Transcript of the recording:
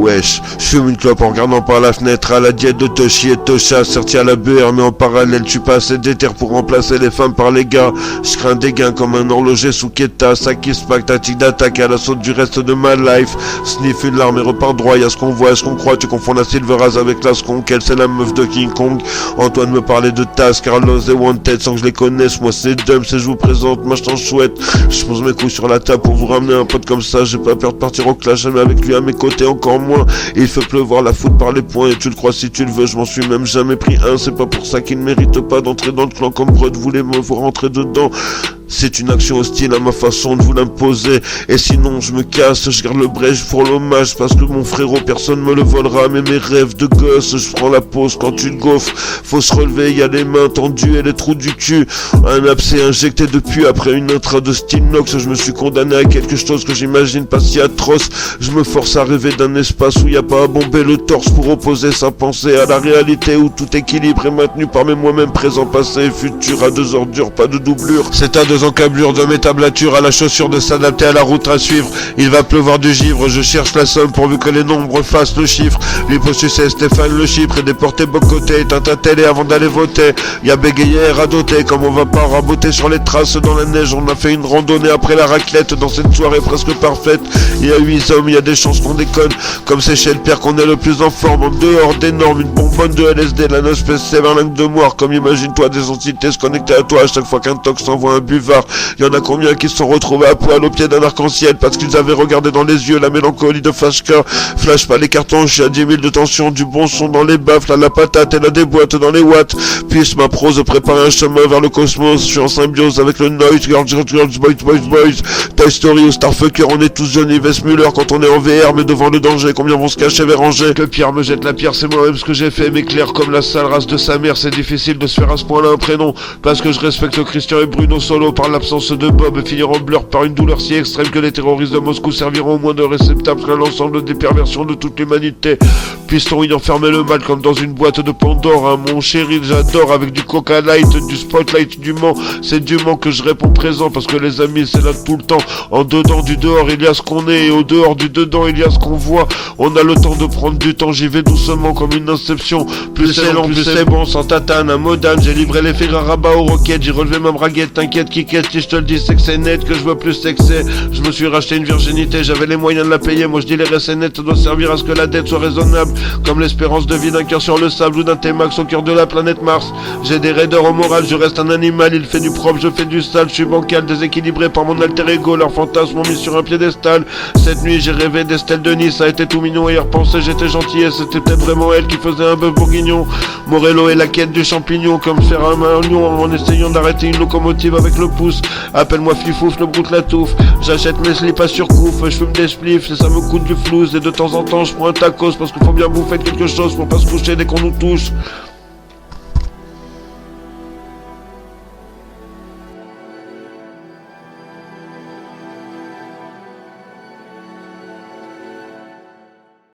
Wesh, je fume une clope en regardant par la fenêtre à la diète de Toshi et Tosha, sorti à la BR, mais en parallèle je suis pas assez déter pour remplacer les femmes par les gars. Je crains des gains comme un horloger sous Keta, Sakis Pack, tactique d'attaque à l'assaut du reste de ma life. Sniff une larme et repart droit, y'a ce qu'on voit, y'a ce qu'on croit, tu confonds la Silveraz avec la Skunk, elle c'est la meuf de King Kong. Antoine me parlait de Taz, Carlos et Wanted sans que je les connaisse, moi c'est Dumps et je vous présente, moi je t'en chouette. Je pose mes couilles sur la table pour vous ramener un pote comme ça, j'ai pas peur de partir au clash, jamais avec lui à mes côtés encore moins. Il fait pleuvoir la foot par les poings et tu le crois si tu le veux, je m'en suis même jamais pris un, c'est pas pour ça qu'il ne mérite pas d'entrer dans le clan comme Brod voulait me voir rentrer dedans. C'est une action hostile à ma façon de vous l'imposer. Et sinon je me casse, je garde le brèche pour l'hommage. Parce que mon frérot personne me le volera. Mais mes rêves de gosse, je prends la pause quand tu te gaufres. Faut se relever, y a les mains tendues et les trous du cul. Un abcès injecté depuis après une intra de Stilnox. Je me suis condamné à quelque chose que j'imagine pas si atroce. Je me force à rêver d'un espace où y a pas à bomber le torse pour opposer sa pensée à la réalité, où tout équilibre est maintenu par mes moi-même présent, passé et futur, à deux ordures, pas de doublure. C'est à deux encablures de mes tablatures, à la chaussure de s'adapter à la route à suivre. Il va pleuvoir du givre, je cherche la somme pourvu que les nombres fassent le chiffre. Lui peut sucer Stéphane le chypre et déporter Bocoté, éteint ta télé avant d'aller voter. Y'a bégayé et radoté, comme on va pas raboter sur les traces dans la neige. On a fait une randonnée après la raclette dans cette soirée presque parfaite. Il y a 8 hommes, il y a des chances qu'on déconne. Comme c'est chez le père qu'on est le plus en forme. En dehors des normes, une bonbonne de LSD, la noce PC, un lingue de moire. Comme imagine-toi des entités se connecter à toi à chaque fois qu'un tox s'envoie un buvard. Y en a combien qui se sont retrouvés à poil au pied d'un arc-en-ciel parce qu'ils avaient regardé dans les yeux la mélancolie de Flashka. Flash pas les cartons, je suis à 10 000 de tension, du bon son dans les baffes, là la patate et la déboîte dans les watts. Puisse ma prose préparer un chemin vers le cosmos, je suis en symbiose avec le noise, girls, boys. Toy Story ou Starfucker, on est tous Johnny Westmuller quand on est en VR, mais devant le danger, combien vont se cacher vers Angers. Que Pierre me jette la pierre, c'est moi-même ce que j'ai fait, mais clair comme la sale race de sa mère, c'est difficile de se faire à ce point-là un prénom, parce que je respecte Christian et Bruno Solo par l'absence de Bob et finir en blur par une douleur si extrême que les terroristes de Moscou serviront au moins de réceptacle à l'ensemble des perversions de toute l'humanité. Puisse-t-on y enfermer le mal comme dans une boîte de Pandore, hein, mon chéri, j'adore avec du Coca Light, du Spotlight du Mans, c'est du Mans que je réponds présent parce que les amis c'est là tout le temps. En dedans du dehors il y a ce qu'on est et au dehors du dedans il y a ce qu'on voit. On a le temps de prendre du temps, j'y vais doucement comme une inception. Plus c'est long, plus c'est bon, sans tatane, un modane, j'ai livré les fers à rabat aux roquettes, j'ai relevé ma braguette, t'inquiète Kikette, si je te le dis c'est que c'est net, que je veux plus sexer. Je me suis racheté une virginité, j'avais les moyens de la payer, moi je dis les restes net, ça doit servir à ce que la dette soit raisonnable, comme l'espérance de vie d'un cœur sur le sable ou d'un T-Max au cœur de la planète Mars. J'ai des raideurs au moral, je reste un animal, il fait du propre, je fais du sale, je suis bancal, déséquilibré par mon alter ego, leurs fantasmes m'ont mis sur un piédestal. Cette nuit j'ai rêvé d'Estelle Denis, ça a été tout mignon et y repenser j'étais gentil et c'était peut-être vraiment elle qui faisait un bœuf bourguignon. Morello et la quête du champignon, comme faire un magnon en essayant d'arrêter une locomotive avec le pouce. Appelle-moi Fifouf, le broute la touffe, j'achète mes slips à surcouf, je fume des spliffs et ça me coûte du flouze et de temps en temps je prends un tacos parce qu'il faut bien bouffer quelque chose pour pas se coucher dès qu'on nous touche.